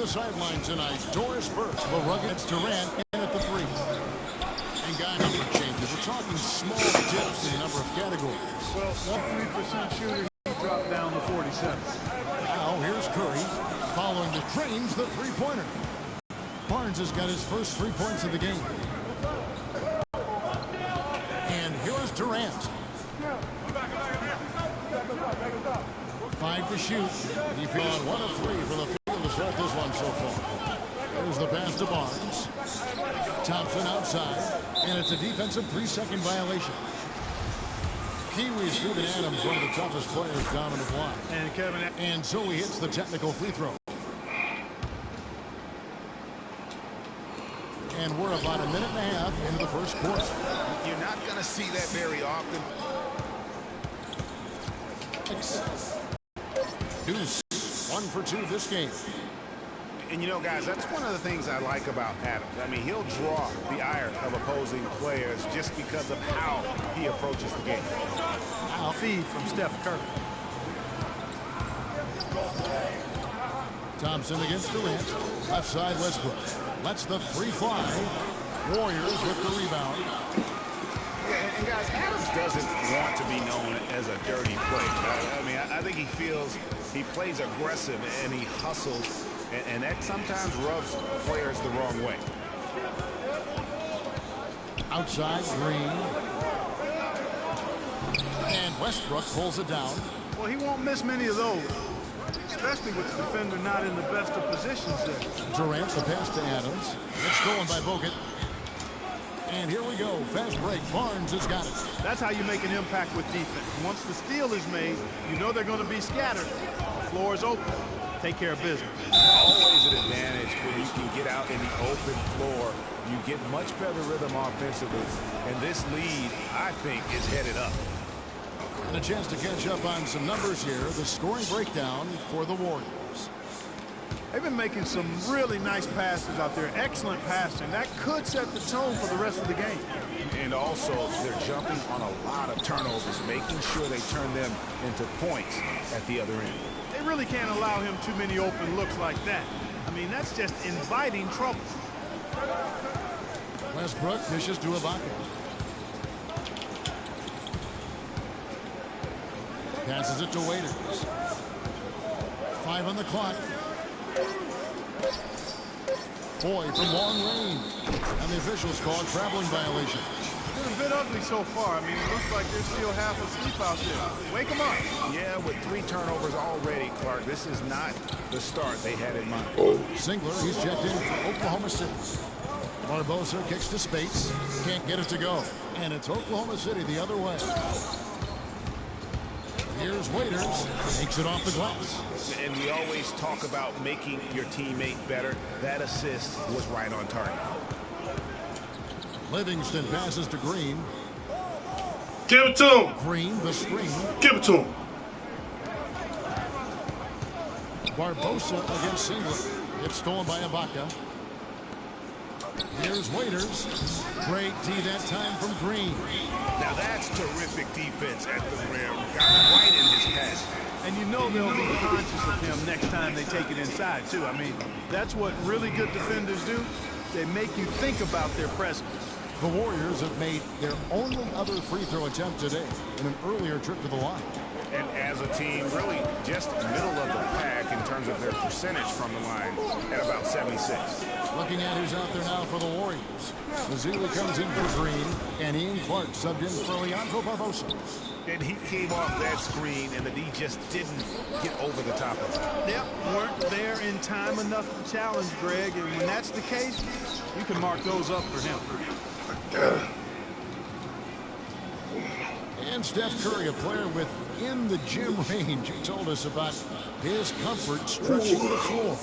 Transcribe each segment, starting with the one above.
the sideline tonight, Doris Burke. The rugged Durant in at the 3. And guy number changes. We're talking small dips in the number of categories. Well, 3% shooter, he dropped down to 47. Now here's Curry. Following the trains, the three-pointer. Barnes has got his first 3 points of the game. And here is Durant. 5 to shoot. He on 1 of 3 for the field to start this one so far. There's the pass to Barnes. Thompson outside. And it's a defensive 3-second violation. Kiwi Steven Adams, one of the toughest players down on the block. And Kevin. And so he hits the technical free throw. And we're about a minute and a half into the first quarter. You're not going to see that very often. Deuce, 1 for 2 this game. And you know, guys, that's one of the things I like about Adams. I mean, he'll draw the ire of opposing players just because of how he approaches the game. I'll feed from Steph Curry. Thompson against Durant. Left side, Westbrook. Lets the 3 fly. Warriors with the rebound. Yeah, and guys, Adams doesn't want to be known as a dirty player. I mean, I think he feels he plays aggressive and he hustles, and that sometimes rubs players the wrong way. Outside, Green. And Westbrook pulls it down. Well, he won't miss many of those, especially with the defender not in the best of positions there. Durant, the pass to Adams. It's stolen by Bogut. And here we go. Fast break. Barnes has got it. That's how you make an impact with defense. Once the steal is made, you know they're going to be scattered. The floor is open. Take care of business. Always an advantage when you can get out in the open floor. You get much better rhythm offensively. And this lead, I think, is headed up. And a chance to catch up on some numbers here. The scoring breakdown for the Warriors. They've been making some really nice passes out there. Excellent passing. That could set the tone for the rest of the game. And also, they're jumping on a lot of turnovers, making sure they turn them into points at the other end. They really can't allow him too many open looks like that. I mean, that's just inviting trouble. Westbrook dishes to Ibaka. Passes it to Waiters. 5 on the clock. Boy from long range. And the officials call a traveling violation. It's been a bit ugly so far. I mean, it looks like they're still half asleep out there. Wake them up. Yeah, with 3 turnovers already, Clark, this is not the start they had in mind. Singler, he's checked in for Oklahoma City. Barbosa kicks to Spates. Can't get it to go. And it's Oklahoma City the other way. Here's Waiters. Takes it off the glass. And we always talk about making your teammate better. That assist was right on target. Livingston passes to Green. Give it to him. Green, the screen. Give it to him. Barbosa against Singler. It's stolen by Ibaka. Here's Waiters. Great D that time from Green. Now that's terrific defense at the rim. Got right in his pass. And you know they'll be conscious of him next time they take it inside, too. I mean, that's what really good defenders do. They make you think about their presence. The Warriors have made their only other free throw attempt today in an earlier trip to the line. And as a team, really just middle of the pack in terms of their percentage from the line at about 76. Looking at who's out there now for the Warriors. Mazzulli comes in for Green, and Ian Clark subbed in for Leandro Barbosa. And he came off that screen, and the D just didn't get over the top of it. Yep, weren't there in time enough to challenge Greg, and when that's the case, you can mark those up for him. And Steph Curry, a player within the gym range, he told us about his comfort stretching the floor.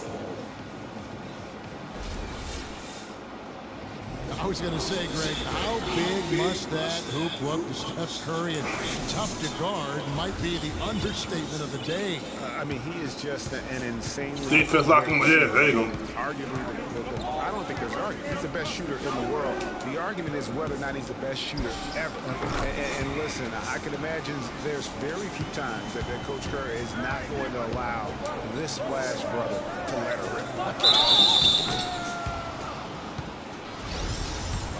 I was going to say, Greg, how big must that hoop look to Steph Curry, and tough to guard might be the understatement of the day. I mean, he is just an insanely... Defense locking my head. There you go. Arguably, I don't think there's an argument. He's the best shooter in the world. The argument is whether or not he's the best shooter ever. And listen, I can imagine there's very few times that Coach Curry is not going to allow this splash brother to let her rip.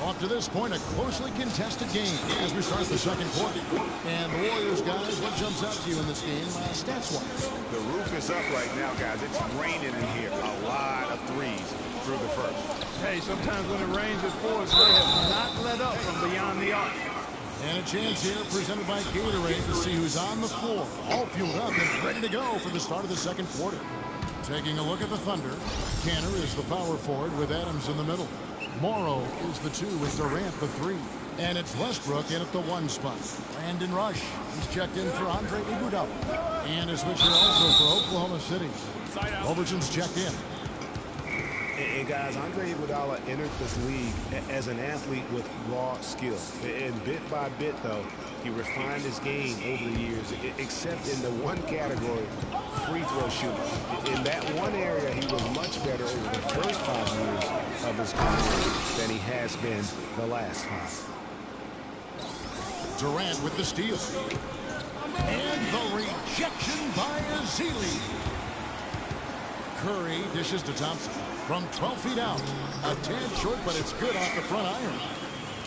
Up to this point, a closely contested game as we start the second quarter. And the Warriors, guys, what jumps out to you in this game, stats-wise? The roof is up right now, guys. It's raining in here. A lot of threes through the first. Hey, sometimes when it rains, it pours. They have not let up from beyond the arc. And a chance here presented by Gatorade to see who's on the floor. All fueled up and ready to go for the start of the second quarter. Taking a look at the Thunder, Canner is the power forward with Adams in the middle. Morrow is the 2 with Durant the 3. And it's Westbrook in at the 1 spot. Brandon Rush, he's checked in for Andre Iguodala. And a switcher also for Oklahoma City. Robertson's checked in. And guys, Andre Iguodala entered this league as an athlete with raw skill. And bit by bit, though, he refined his game over the years, except in the one category, free throw shooting. In that one area, he was much better over the first 5 years of his career than he has been the last 5. Durant with the steal. And the rejection by Azili. Curry dishes to Thompson from 12 feet out. A tad short, but it's good off the front iron.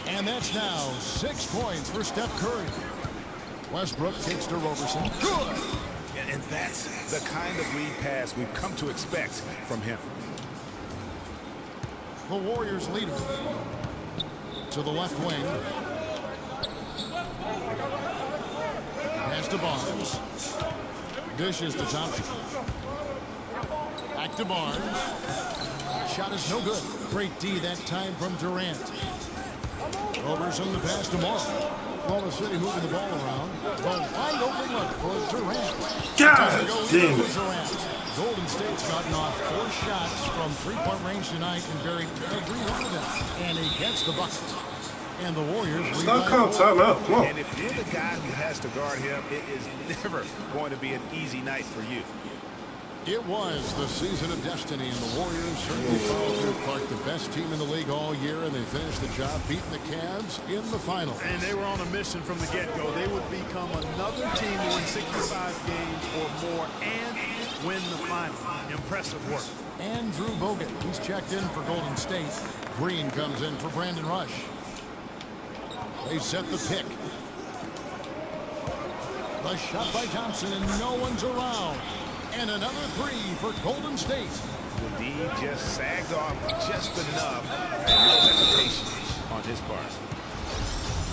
And that's now 6 points for Steph Curry. Westbrook kicks to Robertson. Good! And that's the kind of lead pass we've come to expect from him. The Warriors leader to the left wing. Pass to Barnes. Dishes to Thompson. Back to Barnes. Shot is no good. Great D that time from Durant. Robertson the pass to Morrow. Oklahoma City moving the ball around. The wide open look for Durant. God damn it. Durant. Golden State's gotten off 4 shots from 3-point range tonight and buried every one of them. And he gets the bucket. And the Warriors lead by 4. Timeout. Come on. And if you're the guy who has to guard him, it is never going to be an easy night for you. It was the season of destiny, and the Warriors certainly followed through. Clark, the best team in the league all year, and they finished the job beating the Cavs in the final. And they were on a mission from the get-go. They would become another team to win 65 games or more and win the final. Impressive work. Andrew Bogut, he's checked in for Golden State. Green comes in for Brandon Rush. They set the pick. The shot by Thompson, and no one's around. And another 3 for Golden State. The D just sagged off just enough, and no hesitation on his part.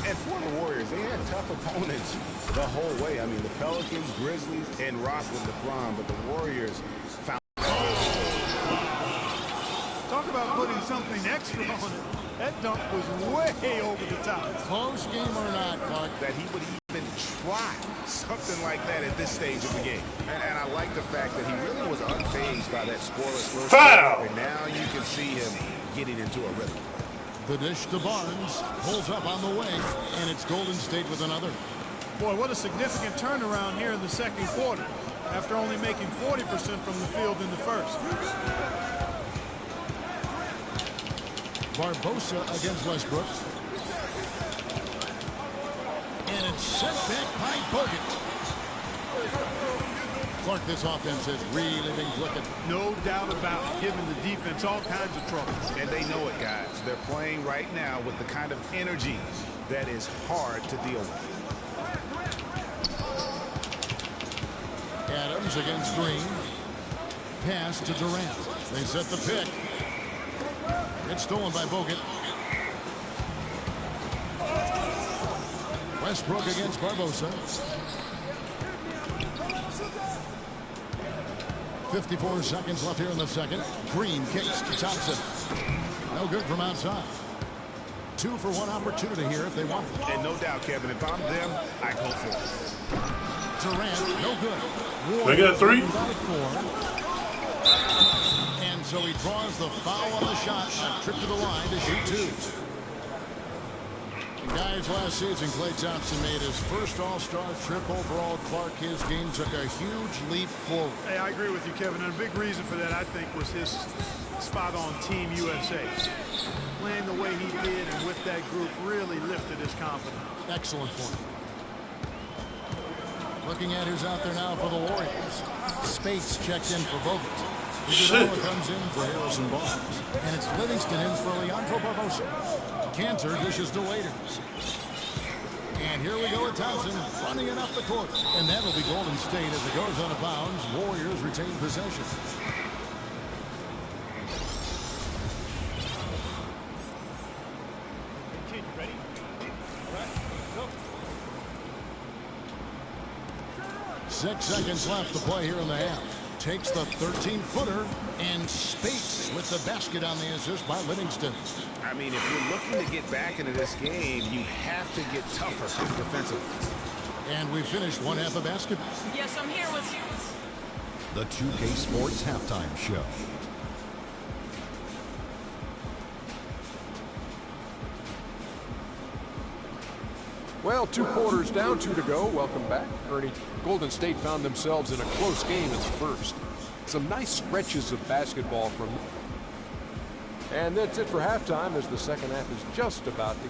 And for the Warriors, they had tough opponents the whole way. I mean, the Pelicans, Grizzlies, and Rock with LeBron, but the Warriors found... Talk about putting something extra on it. That dunk was way over the top. Close game or not, Clark, that he would even try something like that at this stage of the game. And I like the fact that he really was unfazed by that scoreless first quarter. And now you can see him getting into a rhythm. the dish to Barnes, pulls up on the wing, and it's Golden State with another. Boy, what a significant turnaround here in the second quarter after only making 40% from the field in the first. Barbosa against Westbrook. And it's sent back by Bogut. Clark, this offense has really been clicking. No doubt about it, giving the defense all kinds of trouble. And they know it, guys. They're playing right now with the kind of energy that is hard to deal with. Adams against Green. Pass to Durant. They set the pick. It's stolen by Bogut. Westbrook against Barbosa. 54 seconds left here in the second. Green kicks to Thompson. No good from outside. 2 for 1 opportunity here if they want it. And no doubt, Kevin, if I'm them, I go for it. Durant, no good. They got 3. And so he draws the foul on the shot. A trip to the line to shoot 2. Guys, last season, Klay Thompson made his first All-Star trip overall. Clark, his game took a huge leap forward. Hey, I agree with you, Kevin. And a big reason for that, I think, was his spot on Team USA. Playing the way he did and with that group really lifted his confidence. Excellent point. Looking at who's out there now for the Warriors. Spates checked in for Bogut. Shit. Iguodala comes in for Harrison Barnes. And it's Livingston in for Leandro Barbosa. Cantor dishes to Waiters. And here we go with Thompson running it up the court. And that'll be Golden State as it goes out of bounds. Warriors retain possession. Ready? All right, go. 6 seconds left to play here in the half. Takes the 13-footer and Spates with the basket on the assist by Livingston. I mean, if you're looking to get back into this game, you have to get tougher defensively. And we finished one half of basketball. Yes, I'm here with you. The 2K Sports Halftime Show. Well, 2 quarters down, 2 to go. Welcome back. Ernie, Golden State found themselves in a close game in the first. Some nice stretches of basketball from... And that's it for halftime as the second half is just about to...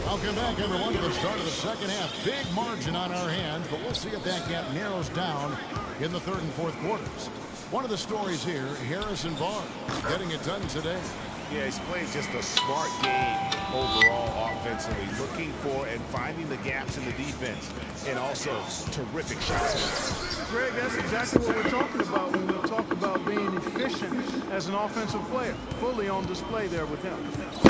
Welcome back, everyone, to the start of the second half. Big margin on our hands, but we'll see if that gap narrows down in the third and fourth quarters. One of the stories here, Harrison Barnes getting it done today. Yeah, he's playing just a smart game overall offensively, looking for and finding the gaps in the defense, and also terrific shots. Greg, that's exactly what we're talking about when we talk about being efficient as an offensive player. Fully on display there with him.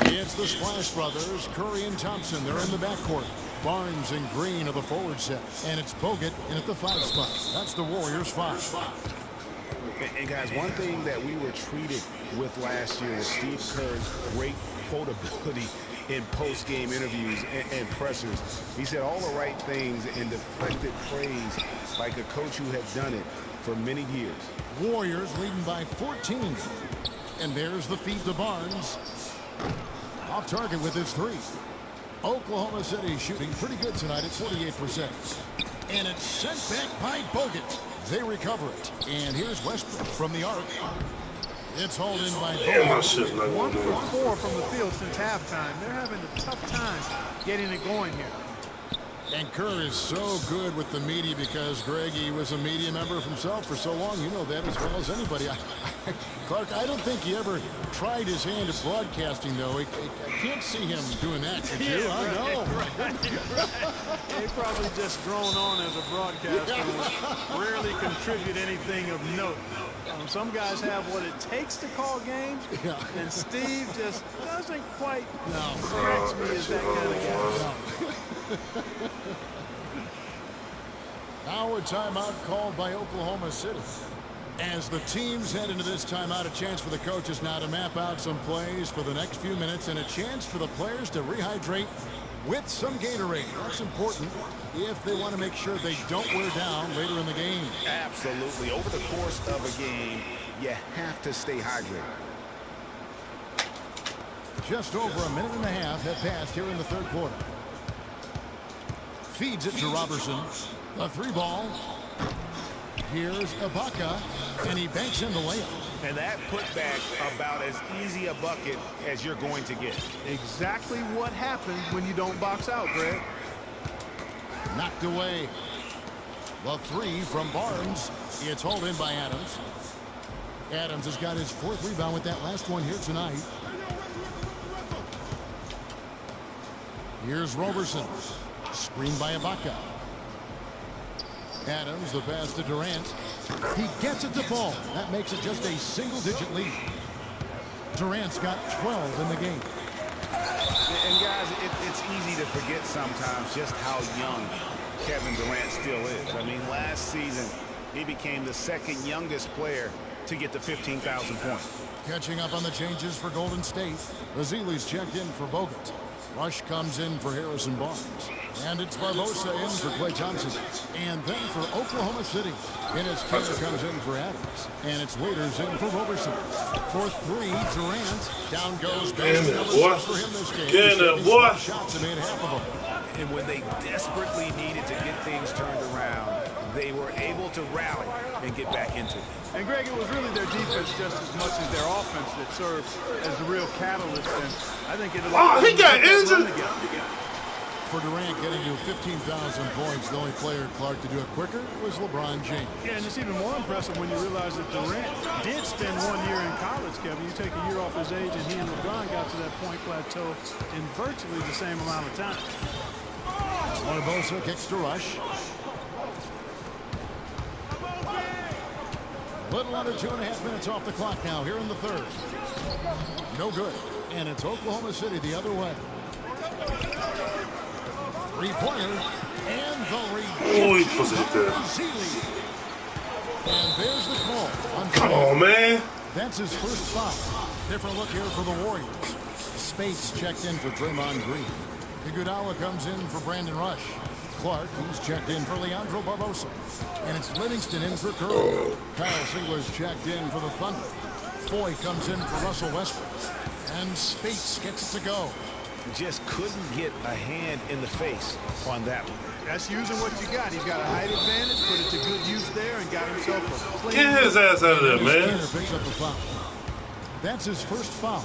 It's the Splash Brothers, Curry and Thompson. They're in the backcourt. Barnes and Green are the forward set. And it's Bogut in at the 5 spot. That's the Warriors' 5. And guys, one thing that we were treated with last year was Steve Kerr's great quotability in post-game interviews and pressers. He said all the right things and deflected praise like a coach who had done it for many years. Warriors leading by 14. And there's the feed to Barnes. Off target with his 3. Oklahoma City shooting pretty good tonight at 48%. And it's sent back by Bogut. They recover it. And here's Westbrook from the arc. It's hauled in by Damn, my Bogut. shit's not 1 going on. for 4 from the field since halftime. They're having a tough time getting it going here. And Kerr is so good with the media because, Greg, he was a media member himself for so long. You know that as well as anybody. Clark, I don't think he ever tried his hand at broadcasting, though. I can't see him doing that. Could you? Yeah, I know. right. They probably just thrown on as a broadcaster and rarely contribute anything of note. Some guys have what it takes to call games, and Steve just doesn't quite strike me as that kind of guy. Now a timeout called by Oklahoma City. As the teams head into this timeout, a chance for the coaches now to map out some plays for the next few minutes and a chance for the players to rehydrate with some Gatorade. That's important if they want to make sure they don't wear down later in the game. Absolutely. Over the course of a game, you have to stay hydrated. Just over a minute and a half have passed here in the third quarter. Feeds it to Robertson. The 3 ball. Here's Ibaka, and he banks in the layup. And that putback about as easy a bucket as you're going to get. Exactly what happens when you don't box out, Greg. Knocked away. The 3 from Barnes. It's hauled in by Adams. Adams has got his 4th rebound with that last one here tonight. Here's Robertson. Screened by Ibaka. Adams, the pass to Durant. He gets it to fall. That makes it just a single-digit lead. Durant's got 12 in the game. And guys, it's easy to forget sometimes just how young Kevin Durant still is. I mean, last season, he became the 2nd youngest player to get to 15,000 points. Catching up on the changes for Golden State. Vasili's checked in for Bogut. Rush comes in for Harrison Barnes. And it's Barbosa in for Klay Thompson. And then for Oklahoma City, Enes Kanter comes in for Adams. And it's Waiters in for Robertson. For 3, Durant. Down goes basket number 6 for him this game. Get it, boy. Shots and made half of them. And when they desperately needed to get things turned around, they were able to rally and get back into it. And, Greg, it was really their defense just as much as their offense that served as the real catalyst. And I think it'll... Oh, he got injured. For Durant getting to 15,000 points, the only player, Clark, to do it quicker was LeBron James. Yeah, and it's even more impressive when you realize that Durant did spend 1 year in college, Kevin. You take a year off his age, and he and LeBron got to that point plateau in virtually the same amount of time. Barbosa kicks to Rush. A little under 2.5 minutes off the clock now here in the third. No good. And it's Oklahoma City the other way. Three-pointer, and the rejection. And there's the call. Come on, man. That's his first foul. Different look here for the Warriors. Spates checked in for Draymond Green. Iguodala comes in for Brandon Rush. Clark, who's checked in for Leandro Barbosa. And it's Livingston in for Curry. Kyle Singler's checked in for the Thunder. Foy comes in for Russell Westbrook. And Spates gets it to go. Just couldn't get a hand in the face on that one. That's using what you got. He's got a height advantage, put it to good use there, and got himself a clean. Get his ass out of there, man. Picks up the foul. That's his first foul.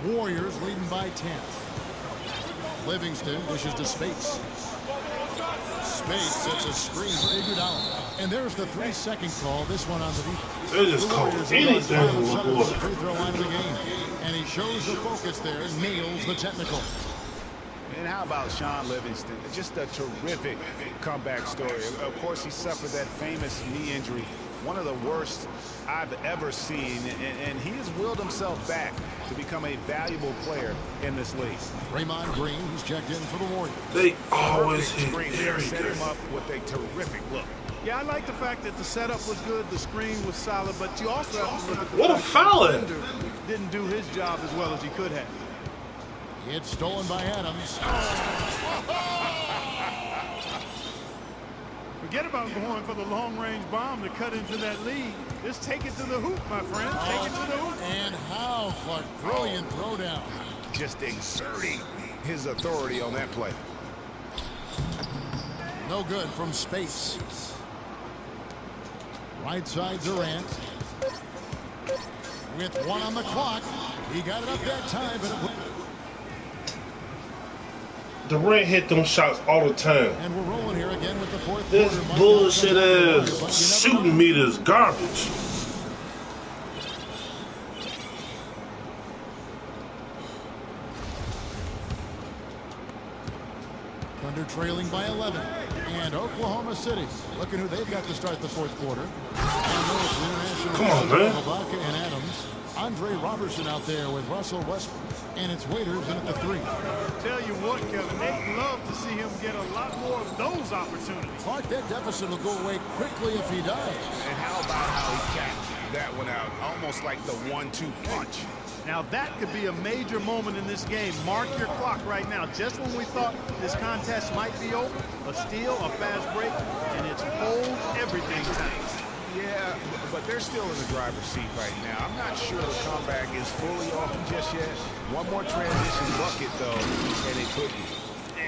Warriors leading by 10. Livingston dishes to Spates. Spates sets a screen for Iguodala. And there's the 3-second call. This one on the defense. They just call anything on the free throw line of the game. And he shows the focus there and nails the technical. And how about Sean Livingston? Just a terrific comeback story. Of course, he suffered that famous knee injury, one of the worst I've ever seen, and he has willed himself back to become a valuable player in this league. Draymond Green, who's checked in for the Warriors. They always hit screen there, set him up with a terrific look. Yeah, I like the fact that the setup was good, the screen was solid, but you also have to look at the what a foul! Didn't do his job as well as he could have. It's stolen by Adams. Forget about going for the long-range bomb to cut into that lead. Just take it to the hoop, my friend. Take it to the hoop. And how, Clark? Brilliant throwdown. Just exerting his authority on that play. No good from Spates. Right side Durant. With 1 on the clock. He got it up that time, but it... Durant hit them shots all the time. And we're rolling here again with the fourth this quarter. Bullshit ass shooting meter is garbage. Thunder trailing by 11. And Oklahoma City looking who they've got to start the fourth quarter. And those international Come on, man. Ibaka and Adams. Andre Robertson out there with Russell Westbrook. And it's Waiters in at the 3. Tell you what, Kevin, they'd love to see him get a lot more of those opportunities. Clark, that deficit will go away quickly if he does. And how about how he captured that one out? Almost like the 1-2 punch. Now that could be a major moment in this game. Mark your clock right now. Just when we thought this contest might be over, a steal, a fast break, and it's hold everything time. Yeah, but they're still in the driver's seat right now. I'm not sure the comeback is fully off just yet. One more transition bucket, though, and it could be.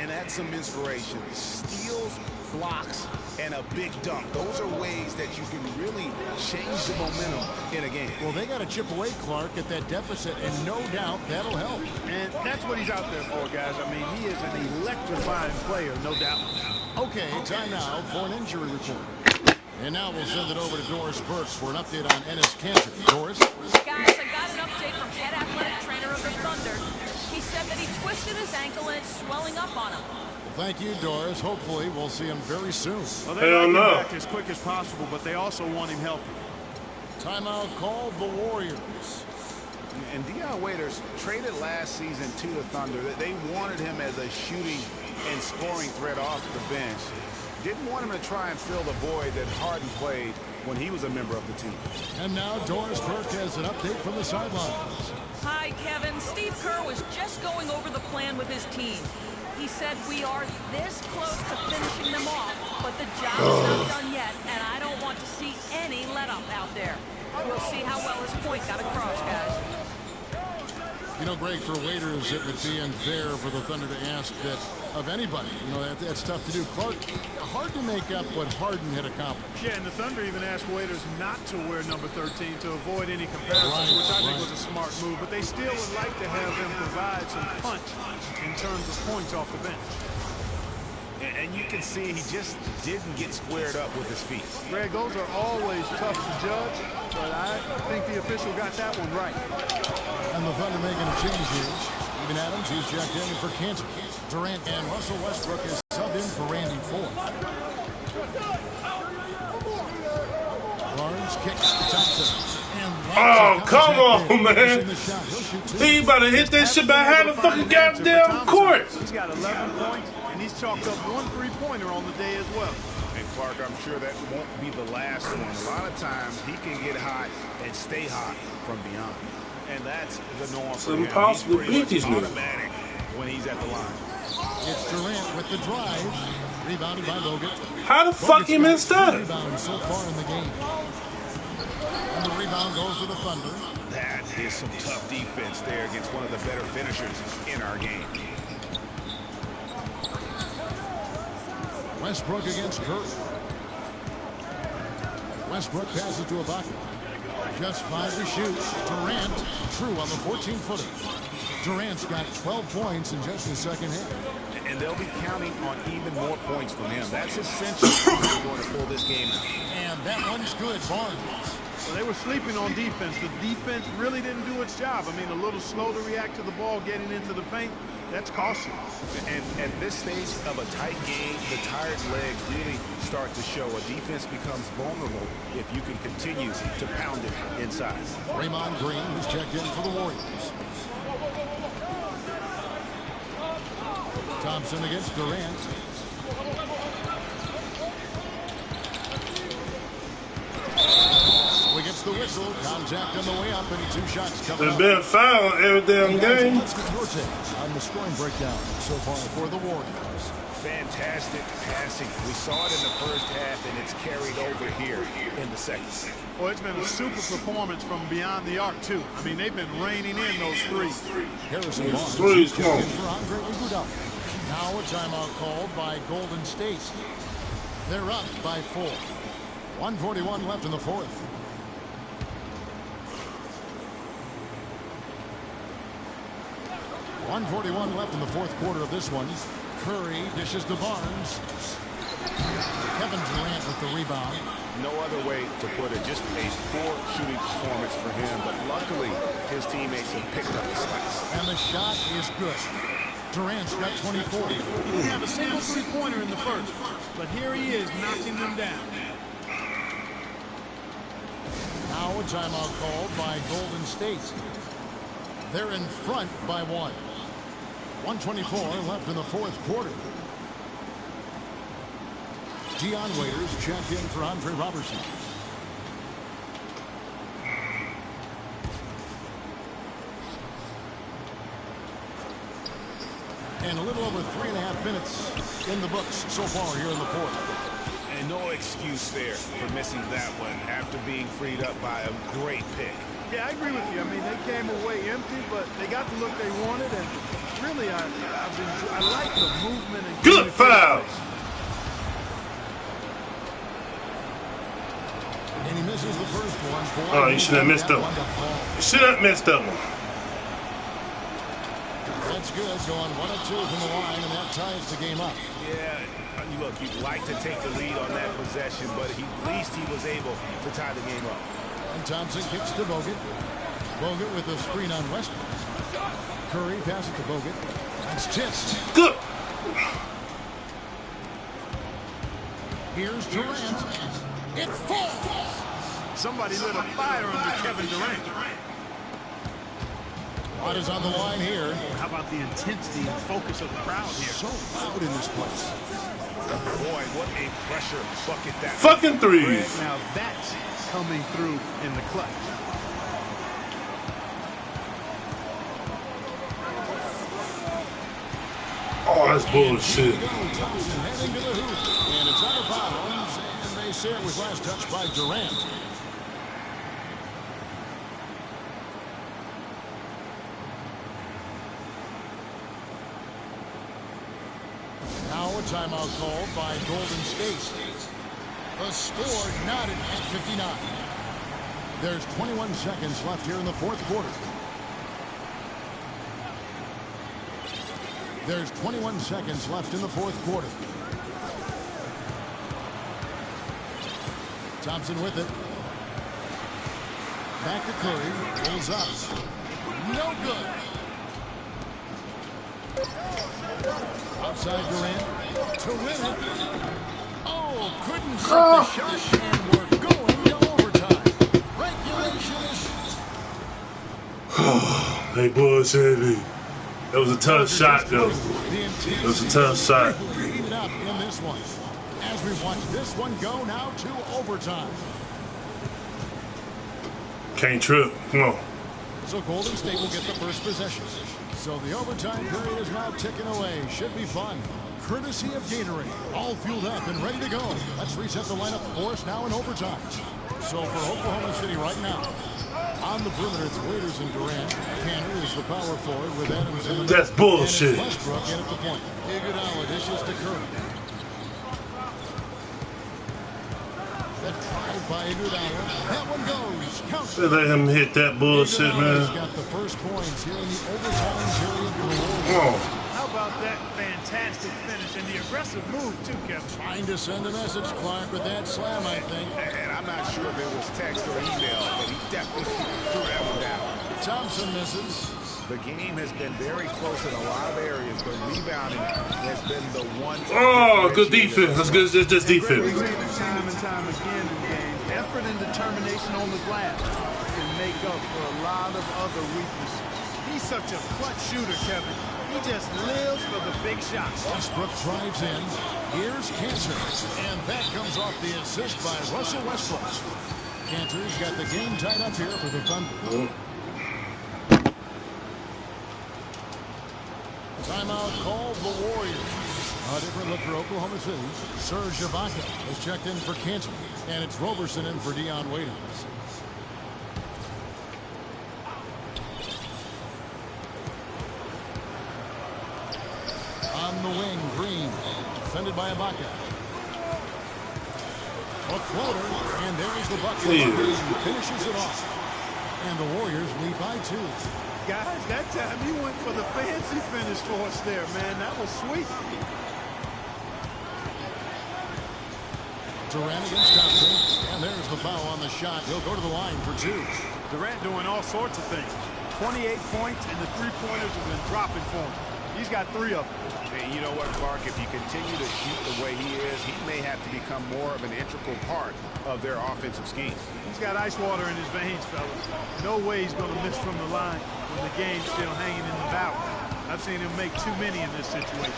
And that's some inspiration. Steals, blocks, and a big dunk. Those are ways that you can really change the momentum in a game. Well, they got to chip away, Clark, at that deficit, and no doubt that'll help. And that's what he's out there for, guys. I mean, he is an electrifying player, no doubt. Okay, time now for an injury report. And now we'll send it over to Doris Burks for an update on Enes Kanter. Doris? Guys, I got an update from head athletic trainer of the Thunder. He said that he twisted his ankle and it's swelling up on him. Well, thank you, Doris. Hopefully, we'll see him very soon. Well, they like him back as quick as possible, but they also want him healthy. Timeout called the Warriors. And Dion Waiters traded last season to the Thunder. They wanted him as a shooting and scoring threat off the bench. Didn't want him to try and fill the void that Harden played when he was a member of the team. And now Doris Burke has an update from the sidelines. Hi, Kevin. Steve Kerr was just going over the plan with his team. He said we are this close to finishing them off, but the job is not done yet, and I don't want to see any let-up out there. We'll see how well his point got across, guys. You know, Greg, for waiters, it would be unfair for the Thunder to ask that of anybody. You know, that's tough to do. Clark, hard to make up what Harden had accomplished. Yeah, and the Thunder even asked waiters not to wear number 13 to avoid any comparisons, which I think was a smart move. But they still would like to have him provide some punch in terms of points off the bench. And you can see he just didn't get squared up with his feet. Greg, those are always tough to judge, but I think the official got that one right. And the Thunder making a change here. Steven Adams, he's checked in for Kansas. Durant and Russell Westbrook is subbed in for Randy Ford. Barnes kicks Thompson. Oh, come on, man. He about to hit that shit behind the fucking goddamn court. He's got 11 points, and he's chalked up 1 3-pointer on the day as well. And Clark, I'm sure that won't be the last one. A lot of times he can get hot and stay hot from beyond. And that's the norm for him. It's impossible to beat these niggas when he's at the line. It's Durant with the drive. Rebounded by Bogut. How the fuck he missed that? Rebound so far in the game. And the rebound goes to the Thunder. That is some tough defense there against one of the better finishers in our game. Westbrook against Curry. Westbrook passes to Ibaka. Just 5 to shoot. Durant, true on the 14-footer. Durant's got 12 points in just the second half. And they'll be counting on even more points from him. That's essential if they're going to pull this game out. And that one's good, Barnes. Well, they were sleeping on defense. The defense really didn't do its job. I mean, a little slow to react to the ball getting into the paint. That's costly. And at this stage of a tight game, the tired legs really start to show. A defense becomes vulnerable if you can continue to pound it inside. Draymond Green, who's checked in for the Warriors. Thompson against Durant. So he gets the whistle. Contact on the way up, and 2 shots coming up. They've been fouled every damn game. Let's get your take on the scoring breakdown so far for the Warriors. Fantastic passing. We saw it in the first half, and it's carried over here in the second. Well, it's been a super performance from beyond the arc, too. I mean, they've been raining in those threes. Harrison Barnes Threes, come on. for Andre Iguodala. Now a timeout called by Golden State. They're up by 4. 1:41 left in the fourth. .141 left in the fourth quarter of this one. Curry dishes to Barnes. Kevin Durant with the rebound. No other way to put it. Just a poor shooting performance for him. But luckily, his teammates have picked up the slack. And the shot is good. Durant's got 24. He didn't have a single 3-pointer in the first. But here he is knocking them down. Now a timeout called by Golden State. They're in front by 1. 1:24 left in the fourth quarter. Dion Waiters checked in for Andre Robertson. And a little over 3.5 minutes in the books so far here in the fourth. And no excuse there for missing that one after being freed up by a great pick. Yeah, I agree with you. I mean, they came away empty, but they got the look they wanted, and really, I like the movement and good foul. And he misses the first one. Oh, you should have missed that one. You should have missed that one. That's good. Going 1 of 2 from the line, and that ties the game up. Yeah, look, you'd like to take the lead on that possession, but at least he was able to tie the game up. And Thompson kicks to Bogut. Bogut with a screen on Westbrook. Curry passes to Bogut. That's tipped. Good. Here's Durant. It falls. Somebody lit a fire under Kevin Durant. What is on the line here? How about the intensity and focus of the crowd here? So loud in this place. Boy, what a pressure bucket that was. Fucking threes. Now that's coming through in the clutch. Oh, that's bullshit. Thompson heading to the hoop. And it's out of bounds. And they say it was last touched by Durant. Now a timeout called by Golden State. The score knotted at 59. There's 21 seconds left here in the fourth quarter. There's 21 seconds left in the fourth quarter. Thompson with it. Back to Curry. Pulls up. No good. Outside Durant. To win it. Oh, couldn't set the shot. And we're going to overtime. Regulation is... They bullshit me. That was a tough shot, though. It was a tough shot. Heated up in this one. As we watch this one go now to overtime. Can't trip. Come on. So Golden State will get the first possession. So the overtime period is now ticking away. Should be fun. Courtesy of Gatorade. All fueled up and ready to go. Let's reset the lineup for us now in overtime. So for Oklahoma City right now, on the perimeter, it's Waiters and Durant. Cantor is the power forward with Adams in the middle. That's bullshit. And it's Westbrook in at the point. Iguodala dishes to Curry. The drive by Iguodala. That one goes. Count. They let him hit that bullshit, man. Iguodala's got the first points here in the overtime period for the Warriors. Come on. How about that fantastic finish and the aggressive move, too, Kevin? Trying to send a message, Clark, with that slam, I think. And I'm not sure if it was text or email, but he definitely threw that one down. Thompson misses. The game has been very close in a lot of areas, but rebounding has been the one. Oh, good defense. That's good. It's just defense. We've seen it time and time again in games. Effort and determination on the glass can make up for a lot of other weaknesses. He's such a clutch shooter, Kevin. He just lives for the big shot. Westbrook drives in. Here's Cantor. And that comes off the assist by Russell Westbrook. Cantor's got the game tied up here for the Thunder. Timeout called the Warriors. A different look for Oklahoma City. Serge Ibaka has checked in for Cantor. And it's Roberson in for Dion Waiters. On the wing, Green. Defended by Ibaka. A floater. And there's the bucket. Green finishes it off. And the Warriors lead by 2. Guys, that time you went for the fancy finish for us there, man. That was sweet. Durant against Thompson. And there's the foul on the shot. He'll go to the line for 2. Durant doing all sorts of things. 28 points, and the three-pointers have been dropping for him. He's got 3 of them. And you know what, Clark? If you continue to shoot the way he is, he may have to become more of an integral part of their offensive scheme. He's got ice water in his veins, fellas. No way he's going to miss from the line when the game's still hanging in the balance. I've seen him make too many in this situation.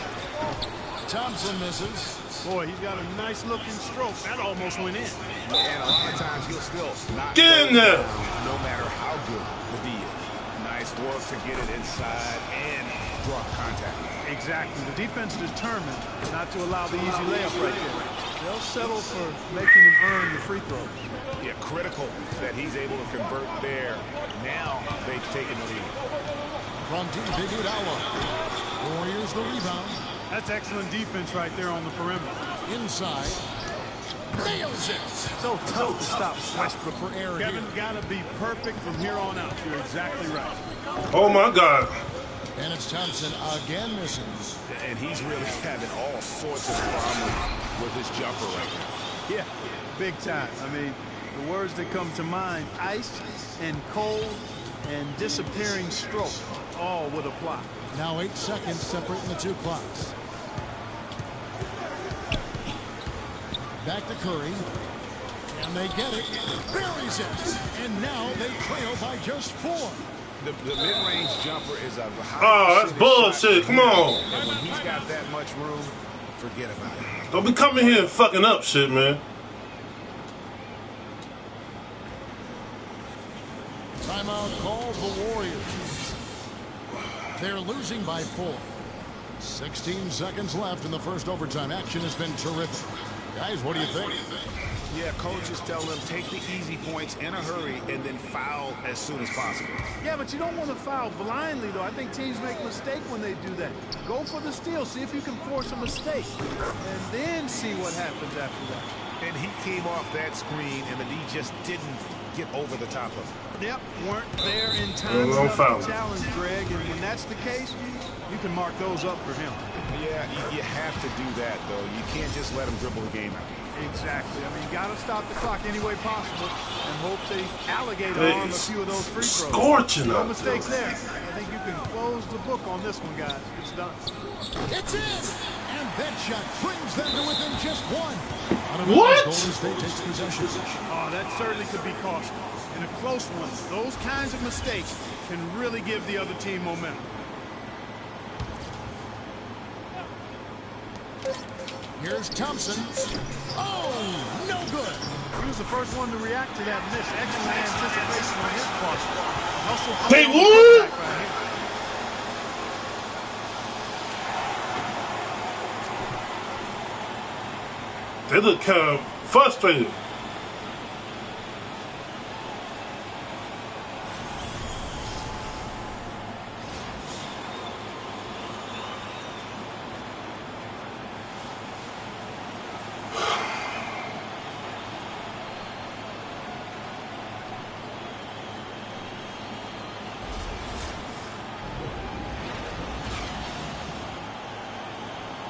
Thompson misses. Boy, he's got a nice-looking stroke. That almost went in. And a lot of times he'll still not Get in there. No matter how good the D is. Nice work to get it inside and drop contact. Exactly. The defense is determined not to allow the easy layup right there. They'll settle for making him earn the free throw. Yeah, critical that he's able to convert there. Now they've taken the lead. From deep, Iguodala. Warriors the rebound. That's excellent defense right there on the perimeter. Inside. Nails it. So tough to stop Westbrook for error. Kevin, got to be perfect from here on out. You're exactly right. Oh, my God. And it's Thompson again missing. And he's really having all sorts of problems with his jumper right now. Yeah, big time. I mean, the words that come to mind, ice and cold and disappearing stroke, all would apply. Now 8 seconds separating the 2 clocks. Back to Curry. And they get it. Buries it. And now they trail by just 4. The mid-range jumper is a high. Oh, that's bullshit. Come on. And when he's got that much room, forget about it. Don't be coming here and fucking up shit, man. Timeout called the Warriors. They're losing by 4. 16 seconds left in the first overtime. Action has been terrific. Guys, what do you think? Yeah, coaches tell them take the easy points in a hurry and then foul as soon as possible. Yeah, but you don't want to foul blindly, though. I think teams make a mistake when they do that. Go for the steal. See if you can force a mistake. And then see what happens after that. And he came off that screen, and the D just didn't get over the top of it. Yep, weren't there in time enough to challenge Greg. And when that's the case, you can mark those up for him. Yeah, you have to do that, though. You can't just let him dribble the game out. Exactly. I mean, you got to stop the clock any way possible and hope they alligator on a few of those free throws. Scorching No up mistakes there. I think you can close the book on this one, guys. It's done. It's in! And that shot brings them to within just one. What? Golden State takes possession. Oh, that certainly could be costly. In a close one, those kinds of mistakes can really give the other team momentum. Here's Thompson. Oh, no good. He was the first one to react to that miss. Excellent anticipation on his part. Hustle Hey, on the what? putback right here. They look kind of frustrated.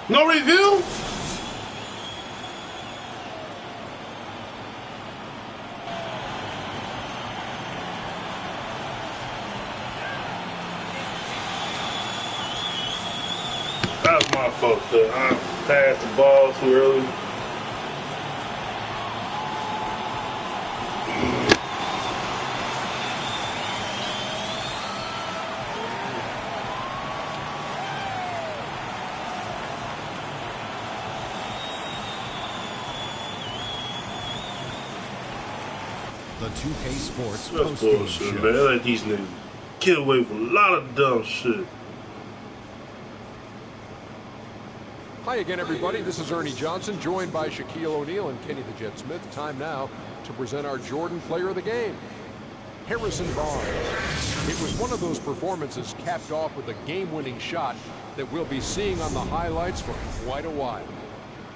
No review? That was my fault, though. I passed the ball too early. The 2K Sports That's post-game bullshit, show. man. They let these niggas get away with a lot of dumb shit. Hi again, everybody. This is Ernie Johnson, joined by Shaquille O'Neal and Kenny the Jet Smith. Time now to present our Jordan Player of the Game, Harrison Barnes. It was one of those performances capped off with a game-winning shot that we'll be seeing on the highlights for quite a while.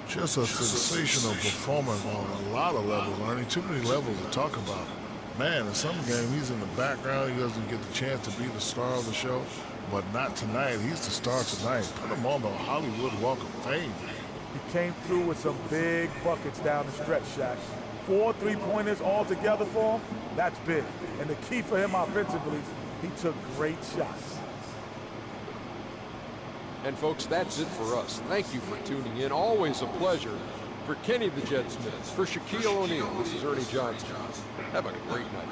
Just a sensational performance on a lot of levels, Ernie. Too many levels to talk about. Man, in some game, he's in the background. He doesn't get the chance to be the star of the show. But not tonight. He's the star tonight. Put him on the Hollywood Walk of Fame. He came through with some big buckets down the stretch, Shaq. 4 3-pointers all together for him, that's big. And the key for him offensively, he took great shots. And folks, that's it for us. Thank you for tuning in. Always a pleasure. For Kenny the Jet Smith, for Shaquille O'Neal, this is Ernie Johnson. Have a great night.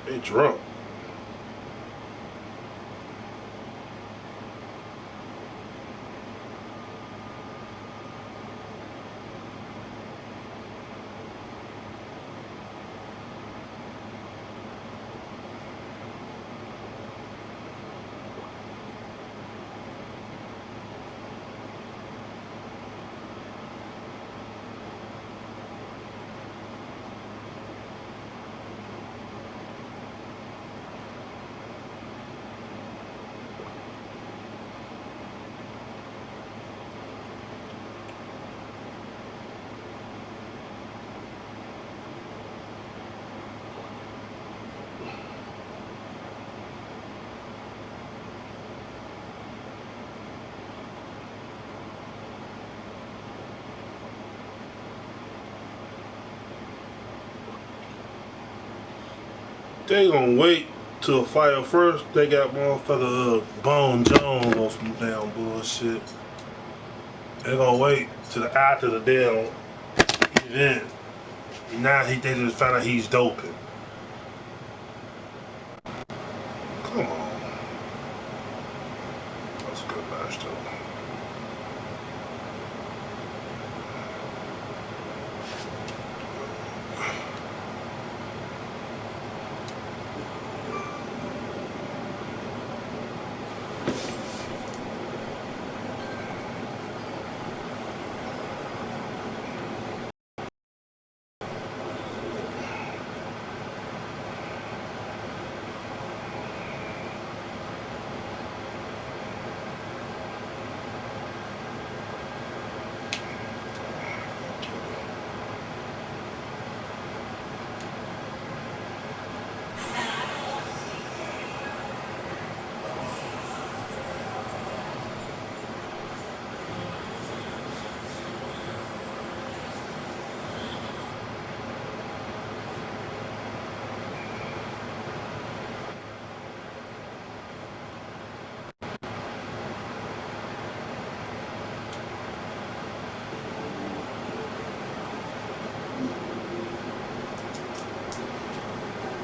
They drunk. They gonna wait till fire first. They got motherfucker Bone Jones on some damn bullshit. They gonna wait till after the damn event. Now they just found out he's doping. Come on. That's a good match though.